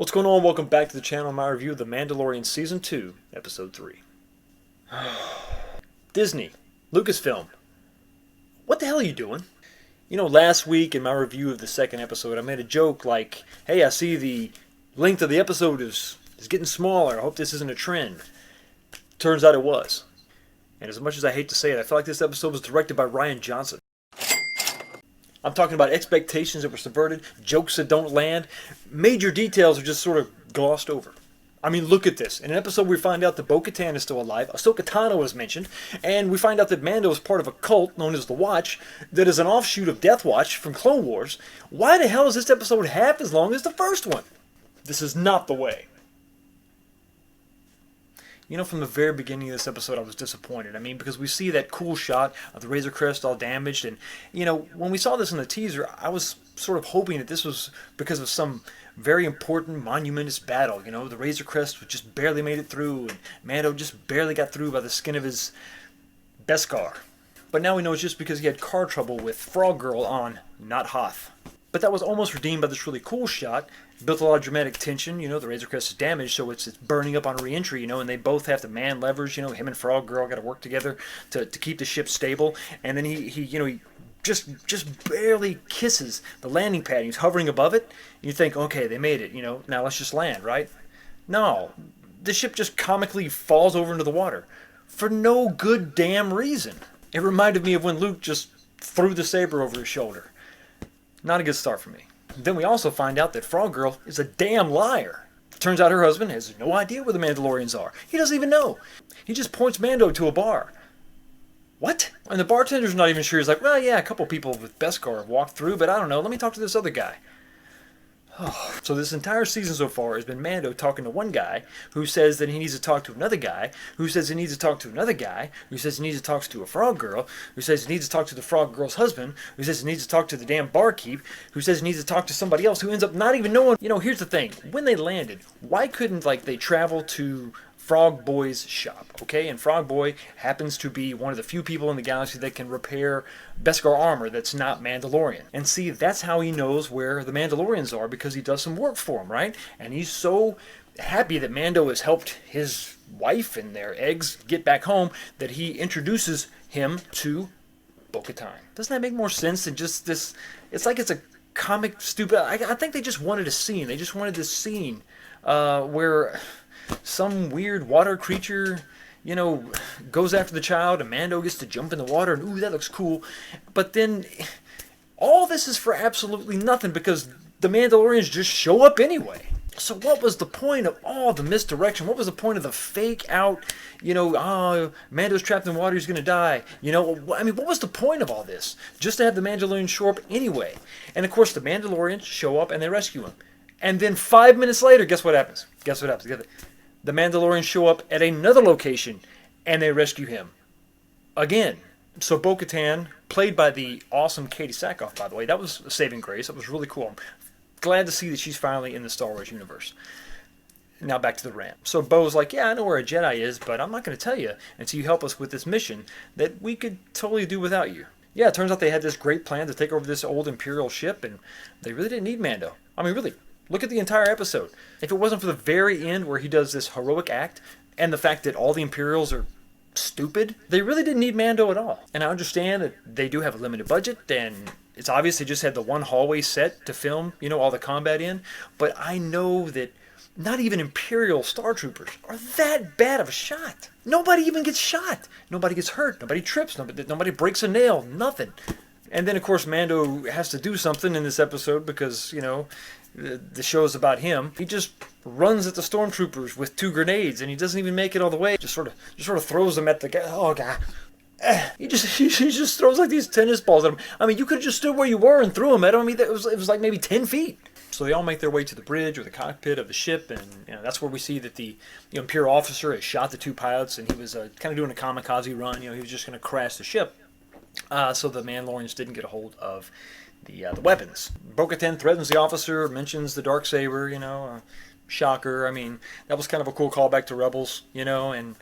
What's going on? Welcome back to the channel. My review of The Mandalorian Season 2, Episode 3. Disney, Lucasfilm, what the hell are you doing? You know, last week in my review of the second episode, I made a joke like, hey, I see the length of the episode is getting smaller. I hope this isn't a trend. Turns out it was. And as much as I hate to say it, I feel like this episode was directed by Rian Johnson. I'm talking about expectations that were subverted, jokes that don't land, major details are just sort of glossed over. I mean, look at this. In an episode we find out that Bo-Katan is still alive, Ahsoka Tano is mentioned, and we find out that Mando is part of a cult known as the Watch that is an offshoot of Death Watch from Clone Wars. Why the hell is this episode half as long as the first one? This is not the way. You know, from the very beginning of this episode, I was disappointed. I mean, because we see that cool shot of the Razor Crest all damaged, and, you know, when we saw this in the teaser, I was sort of hoping that this was because of some very important, monumentous battle. You know, the Razor Crest just barely made it through, and Mando just barely got through by the skin of his Beskar. But now we know it's just because he had car trouble with Frog Girl on Not Hoth. But that was almost redeemed by this really cool shot. Built a lot of dramatic tension. You know, the Razor Crest is damaged, so it's burning up on re-entry, you know, and they both have to man levers. You know, him and Frog Girl got to work together to keep the ship stable. And then he just barely kisses the landing pad. He's hovering above it. And you think, okay, they made it. You know, now let's just land, right? No, the ship just comically falls over into the water for no good damn reason. It reminded me of when Luke just threw the saber over his shoulder. Not a good start for me. Then we also find out that Frog Girl is a damn liar. Turns out her husband has no idea where the Mandalorians are. He doesn't even know. He just points Mando to a bar. What? And the bartender's not even sure. He's like, well, yeah, a couple people with Beskar have walked through, but I don't know. Let me talk to this other guy. So this entire season so far has been Mando talking to one guy who says that he needs to talk to another guy, who says he needs to talk to another guy, who says he needs to talk to a frog girl, who says he needs to talk to the frog girl's husband, who says he needs to talk to the damn barkeep, who says he needs to talk to somebody else who ends up not even knowing. You know, here's the thing. When they landed, why couldn't, like, they travel to Frog Boy's shop, okay? And Frog Boy happens to be one of the few people in the galaxy that can repair Beskar armor that's not Mandalorian. And see, that's how he knows where the Mandalorians are, because he does some work for them, right? And he's so happy that Mando has helped his wife and their eggs get back home that he introduces him to Bo-Katan. Doesn't that make more sense than just this? It's like it's a comic stupid. I think they just wanted a scene. They just wanted this scene where some weird water creature, you know, goes after the child, and Mando gets to jump in the water, and ooh, that looks cool. But then, all this is for absolutely nothing, because the Mandalorians just show up anyway. So what was the point of all the misdirection? What was the point of the fake out, you know, oh, Mando's trapped in water, he's going to die. You know, I mean, what was the point of all this? Just to have the Mandalorians show up anyway. And of course, the Mandalorians show up and they rescue him. And then 5 minutes later, guess what happens? Guess what happens? The Mandalorians show up at another location, and they rescue him. Again. So Bo-Katan, played by the awesome Katie Sackhoff, by the way, that was a saving grace. That was really cool. I'm glad to see that she's finally in the Star Wars universe. Now back to the rant. So Bo's like, yeah, I know where a Jedi is, but I'm not going to tell you until you help us with this mission that we could totally do without you. Yeah, it turns out they had this great plan to take over this old Imperial ship, and they really didn't need Mando. I mean, really. Look at the entire episode. If it wasn't for the very end where he does this heroic act and the fact that all the Imperials are stupid, they really didn't need Mando at all. And I understand that they do have a limited budget, and it's obvious they just had the one hallway set to film, you know, all the combat in. But I know that not even Imperial Star Troopers are that bad of a shot. Nobody even gets shot. Nobody gets hurt. Nobody trips. Nobody breaks a nail. Nothing. And then, of course, Mando has to do something in this episode because, you know, the show is about him. He just runs at the stormtroopers with 2 grenades, and he doesn't even make it all the way. Just sort of throws them at the guy. Oh god! He just throws like these tennis balls at him. I mean, you could have just stood where you were and threw them at him. I mean, it was like maybe 10 feet. So they all make their way to the bridge or the cockpit of the ship, and you know, that's where we see that the Imperial officer has shot the 2 pilots, and he was kind of doing a kamikaze run. You know, he was just going to crash the ship. So the Mandalorians didn't get a hold of the weapons. Bo-Katan threatens the officer, mentions the Darksaber, you know, shocker. I mean, that was kind of a cool callback to Rebels, you know, and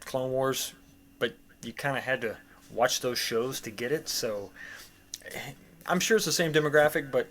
Clone Wars, but you kind of had to watch those shows to get it, so I'm sure it's the same demographic, but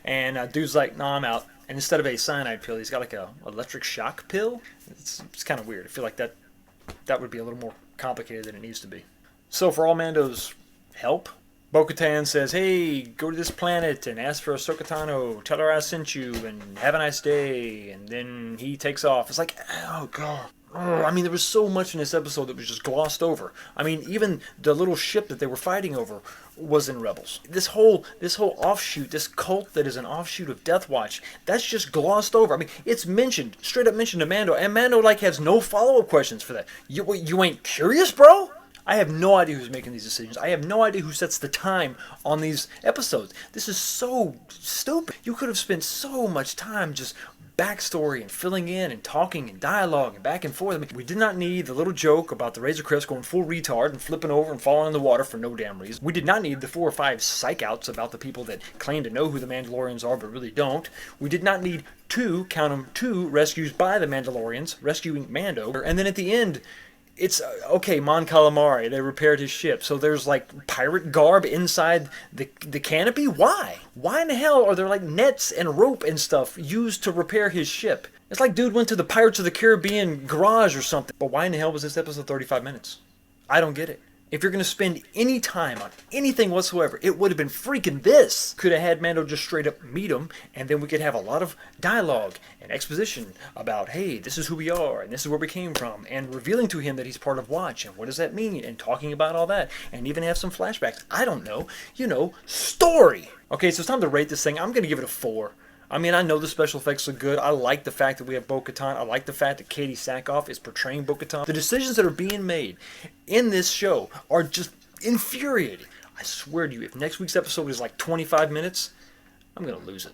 And dude's like, no, I'm out. And instead of a cyanide pill, he's got like a electric shock pill. It's kind of weird. I feel like that would be a little more complicated than it needs to be. So for all Mando's help, Bo-Katan says, hey, go to this planet and ask for Ahsoka Tano. Tell her I sent you and have a nice day. And then he takes off. It's like, oh, God. I mean, there was so much in this episode that was just glossed over. I mean, even the little ship that they were fighting over was in Rebels. This whole offshoot, this cult that is an offshoot of Death Watch, that's just glossed over. I mean, it's mentioned, straight up mentioned to Mando, and Mando, like, has no follow-up questions for that. You ain't curious, bro? I have no idea who's making these decisions. I have no idea who sets the time on these episodes. This is so stupid. You could have spent so much time just backstory and filling in and talking and dialogue and back and forth. I mean, we did not need the little joke about the Razor Crest going full retard and flipping over and falling in the water for no damn reason. We did not need the 4 or 5 psych outs about the people that claim to know who the Mandalorians are but really don't. We did not need count them, 2 rescues by the Mandalorians, rescuing Mando. And then at the end, it's, okay, Mon Calamari, they repaired his ship. So there's like pirate garb inside the canopy? Why? Why in the hell are there like nets and rope and stuff used to repair his ship? It's like dude went to the Pirates of the Caribbean garage or something. But why in the hell was this episode 35 minutes? I don't get it. If you're going to spend any time on anything whatsoever, it would have been freaking this. Could have had Mando just straight up meet him, and then we could have a lot of dialogue and exposition about, hey, this is who we are, and this is where we came from, and revealing to him that he's part of Watch, and what does that mean, and talking about all that, and even have some flashbacks. I don't know. Story. Okay, so it's time to rate this thing. I'm going to give it a 4. I mean, I know the special effects are good. I like the fact that we have Bo-Katan. I like the fact that Katie Sackhoff is portraying Bo-Katan. The decisions that are being made in this show are just infuriating. I swear to you, if next week's episode is like 25 minutes, I'm going to lose it.